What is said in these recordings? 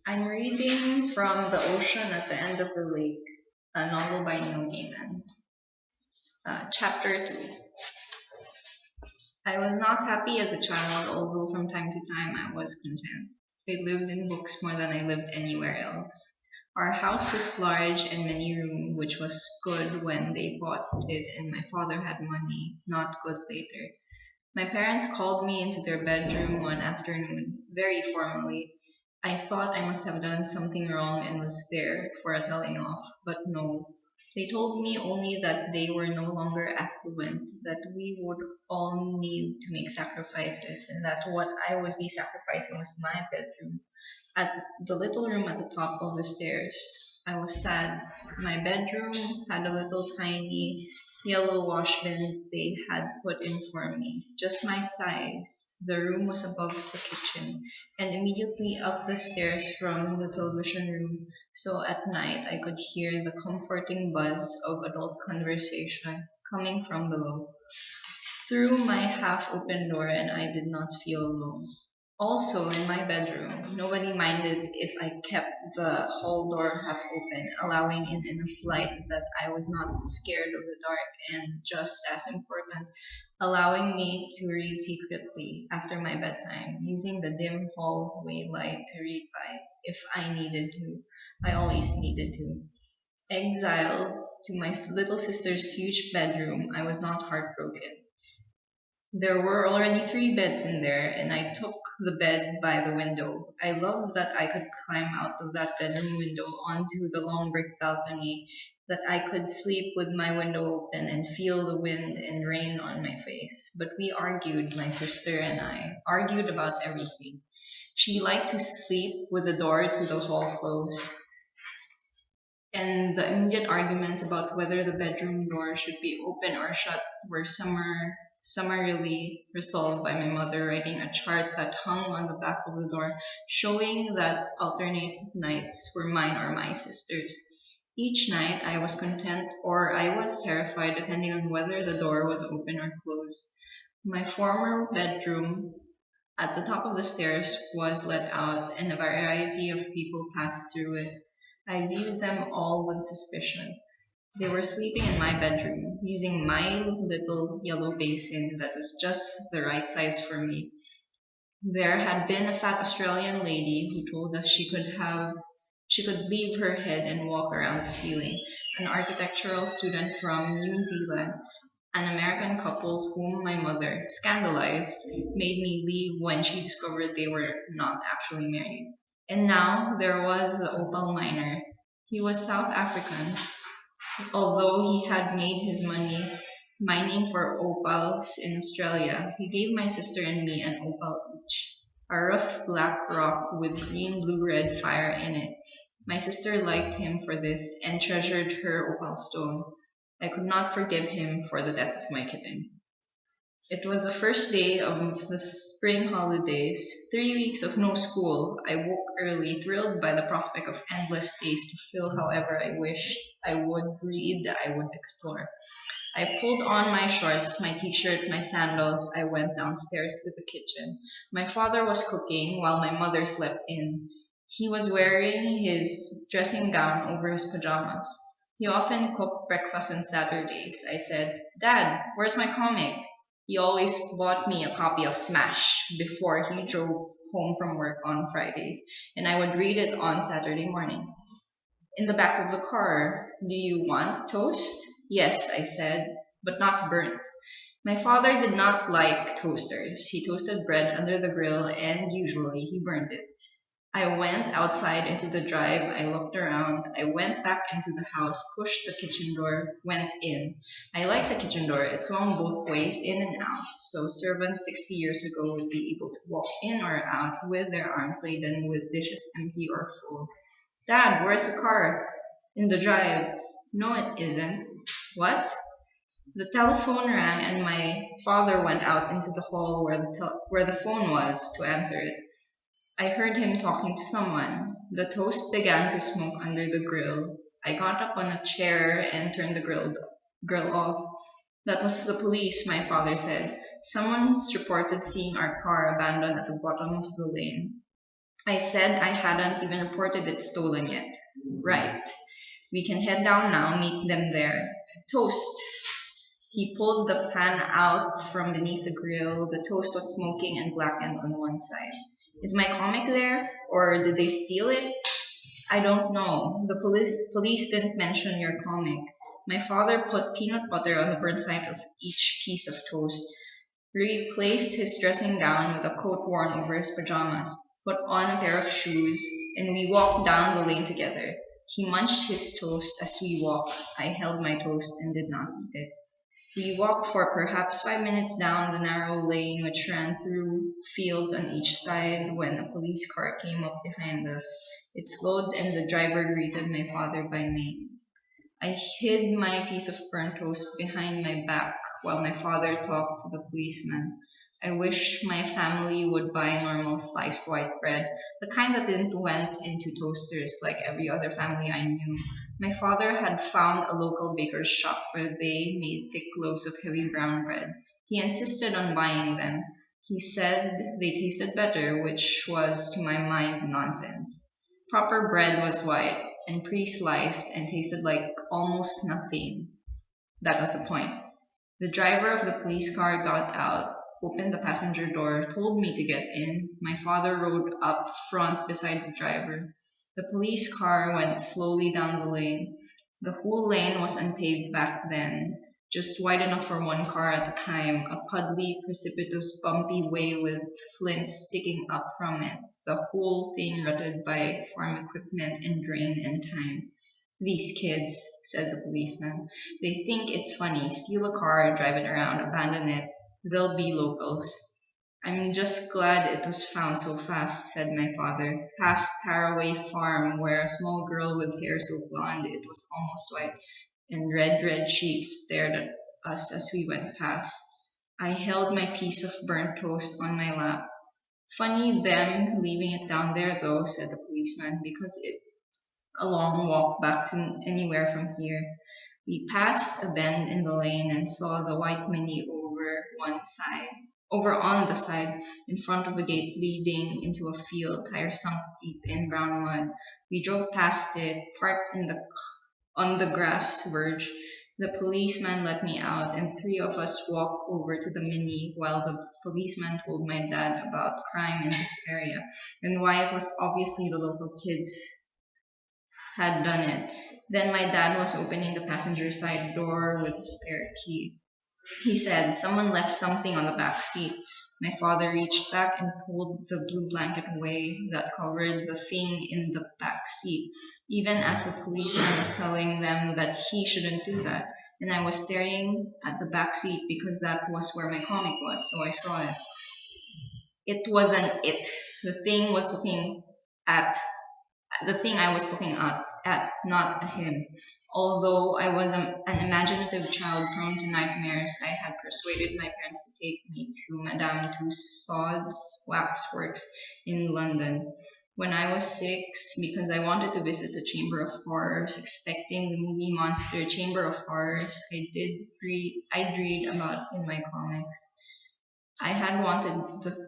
I'm reading From the Ocean at the End of the Lake, a novel by Neil Gaiman. Chapter 2. I was not happy as a child, although from time to time I was content. I lived in books more than I lived anywhere else. Our house was large and many-roomed, which was good when they bought it and my father had money, not good later. My parents called me into their bedroom one afternoon, very formally. I thought I must have done something wrong and was there for a telling off, but no. They told me only that they were no longer affluent, that we would all need to make sacrifices, and that what I would be sacrificing was my bedroom, at the little room at the top of the stairs. I was sad. My bedroom had a little tiny yellow wash bin they had put in for me, just my size. The room was above the kitchen, and immediately up the stairs from the television room, so at night I could hear the comforting buzz of adult conversation coming from below through my half open door, and I did not feel alone. Also, in my bedroom, nobody minded if I kept the hall door half open, allowing in enough light that I was not scared of the dark, and just as important, allowing me to read secretly after my bedtime, using the dim hallway light to read by if I needed to. I always needed to. Exiled to my little sister's huge bedroom, I was not heartbroken. There were already three beds in there, and I took the bed by the window. I loved that I could climb out of that bedroom window onto the long brick balcony, that I could sleep with my window open and feel the wind and rain on my face. But we argued, my sister and I, argued about everything. She liked to sleep with the door to the hall closed, and the immediate arguments about whether the bedroom door should be open or shut were summarily resolved by my mother writing a chart that hung on the back of the door, showing that alternate nights were mine or my sister's. Each night I was content or I was terrified, depending on whether the door was open or closed. My former bedroom at the top of the stairs was let out, and a variety of people passed through it. I viewed them all with suspicion. They were sleeping in my bedroom, using my little yellow basin that was just the right size for me. There had been a fat Australian lady who told us she could leave her head and walk around the ceiling, an architectural student from New Zealand, an American couple whom my mother, scandalized, made me leave when she discovered they were not actually married. And now there was the opal miner. He was South African, although he had made his money mining for opals in Australia. He gave my sister and me an opal each, a rough black rock with green, blue, red fire in it. My sister liked him for this and treasured her opal stone. I could not forgive him for the death of my kitten. It was the first day of the spring holidays, 3 weeks of no school. I woke early, thrilled by the prospect of endless days to fill however I wished. I would read, I would explore. I pulled on my shorts, my t-shirt, my sandals. I went downstairs to the kitchen. My father was cooking while my mother slept in. He was wearing his dressing gown over his pajamas. He often cooked breakfast on Saturdays. I said, "Dad, where's my comic?" He always bought me a copy of Smash before he drove home from work on Fridays, and I would read it on Saturday mornings. In the back of the car, "Do you want toast?" "Yes," I said, "but not burnt." My father did not like toasters. He toasted bread under the grill, and usually he burned it. I went outside into the drive. I looked around. I went back into the house, pushed the kitchen door, went in. I liked the kitchen door. It swung both ways, in and out, so servants 60 years ago would be able to walk in or out with their arms laden with dishes empty or full. "Dad, where's the car?" "In the drive." "No, it isn't." "What?" The telephone rang and my father went out into the hall where the phone was to answer it. I heard him talking to someone. The toast began to smoke under the grill. I got up on a chair and turned the grill off. "That was the police," my father said. "Someone's reported seeing our car abandoned at the bottom of the lane." I said I hadn't even reported it stolen yet. Right. We can head down now, meet them there. Toast. He pulled the pan out from beneath the grill. The toast was smoking and blackened on one side. Is my comic there? Or did they steal it? I don't know. The police didn't mention your comic. My father put peanut butter on the burnt side of each piece of toast, replaced his dressing gown with a coat worn over his pajamas, put on a pair of shoes, and we walked down the lane together. He munched his toast as we walked. I held my toast and did not eat it. We walked for perhaps 5 minutes down the narrow lane which ran through fields on each side when a police car came up behind us. It slowed and the driver greeted my father by name. I hid my piece of burnt toast behind my back while my father talked to the policeman. I wish my family would buy normal sliced white bread, the kind that didn't went into toasters like every other family I knew. My father had found a local baker's shop where they made thick loaves of heavy brown bread. He insisted on buying them. He said they tasted better, which was, to my mind, nonsense. Proper bread was white and pre-sliced and tasted like almost nothing. That was the point. The driver of the police car got out, opened the passenger door, told me to get in. My father rode up front beside the driver. The police car went slowly down the lane. The whole lane was unpaved back then, just wide enough for one car at a time, a puddly, precipitous, bumpy way with flints sticking up from it, the whole thing rutted by farm equipment and rain and time. These kids, said the policeman, they think it's funny. Steal a car, drive it around, abandon it. They'll be locals. I'm just glad it was found so fast, said my father. Past Taraway Farm, where a small girl with hair so blonde it was almost white, and red cheeks stared at us as we went past. I held my piece of burnt toast on my lap. Funny them leaving it down there though, said the policeman, because it's a long walk back to anywhere from here. We passed a bend in the lane and saw the white Mini over on the side in front of a gate leading into a field, tires sunk deep in brown mud. We drove past it, parked on the grass verge. The policeman let me out, and three of us walked over to the Mini while the policeman told my dad about crime in this area and why it was obviously the local kids had done it. Then my dad was opening the passenger side door with a spare key. He said someone left something on the back seat. My father reached back and pulled the blue blanket away that covered the thing in the back seat, even as the policeman was telling them that he shouldn't do that. And I was staring at the back seat because that was where my comic was, so I saw it. It wasn't it. The thing I was looking at, not him. Although I was an imaginative child prone to nightmares, I had persuaded my parents to take me to Madame Tussauds waxworks in London when I was 6 because I wanted to visit the Chamber of Horrors, expecting the movie monster Chamber of Horrors I'd read about in my comics. I had wanted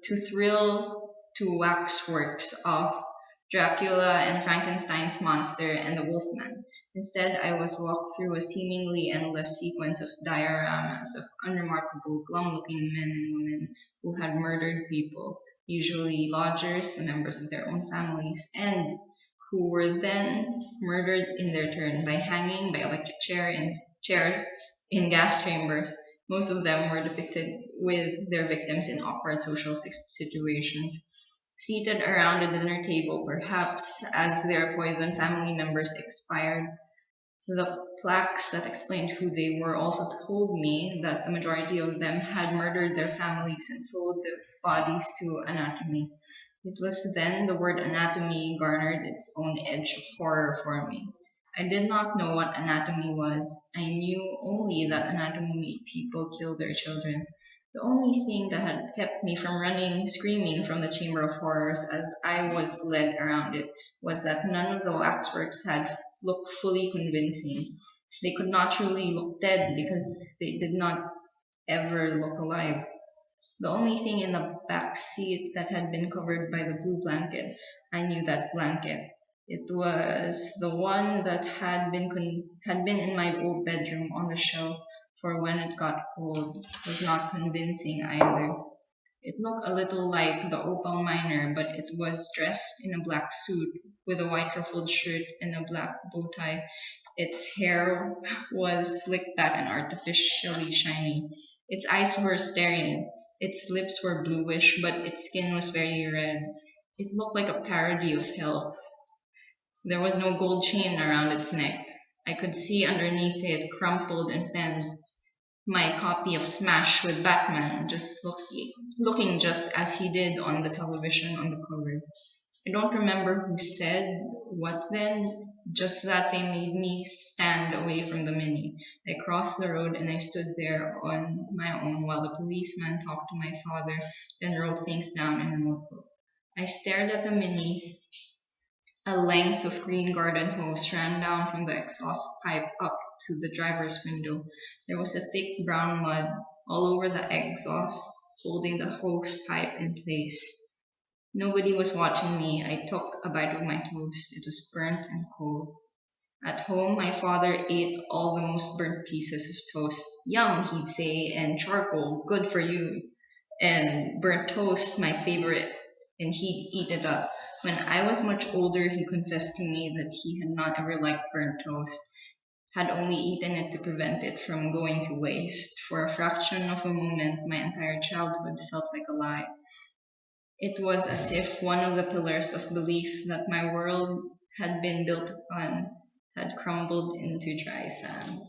to thrill to waxworks of Dracula and Frankenstein's monster and the Wolfman. Instead, I was walked through a seemingly endless sequence of dioramas of unremarkable, glum-looking men and women who had murdered people, usually lodgers, the members of their own families, and who were then murdered in their turn by hanging by electric chair in gas chambers. Most of them were depicted with their victims in awkward social situations, seated around a dinner table, perhaps as their poisoned family members expired. The plaques that explained who they were also told me that the majority of them had murdered their families and sold their bodies to anatomy. It was then the word anatomy garnered its own edge of horror for me. I did not know what anatomy was. I knew only that anatomy made people kill their children. The only thing that had kept me from running screaming from the Chamber of Horrors as I was led around it was that none of the waxworks had looked fully convincing. They could not truly look dead because they did not ever look alive. The only thing in the back seat that had been covered by the blue blanket, I knew that blanket. It was the one that had been in my old bedroom on the shelf for when it got cold. Was not convincing either. It looked a little like the opal miner, but it was dressed in a black suit with a white ruffled shirt and a black bow tie. Its hair was slicked back and artificially shiny. Its eyes were staring. Its lips were bluish, but its skin was very red. It looked like a parody of health. There was no gold chain around its neck. I could see underneath it, crumpled and penned, my copy of Smash with Batman, looking just as he did on the television on the cover. I don't remember who said what then, just that they made me stand away from the Mini. I crossed the road and I stood there on my own while the policeman talked to my father, then wrote things down in a notebook. I stared at the Mini. A length of green garden hose ran down from the exhaust pipe up to the driver's window. There was a thick brown mud all over the exhaust, holding the hose pipe in place. Nobody was watching me. I took a bite of my toast. It was burnt and cold. At home, my father ate all the most burnt pieces of toast. Yum, he'd say, and charcoal, good for you. And burnt toast, my favorite, and he'd eat it up. When I was much older, he confessed to me that he had not ever liked burnt toast, had only eaten it to prevent it from going to waste. For a fraction of a moment, my entire childhood felt like a lie. It was as if one of the pillars of belief that my world had been built upon had crumbled into dry sand.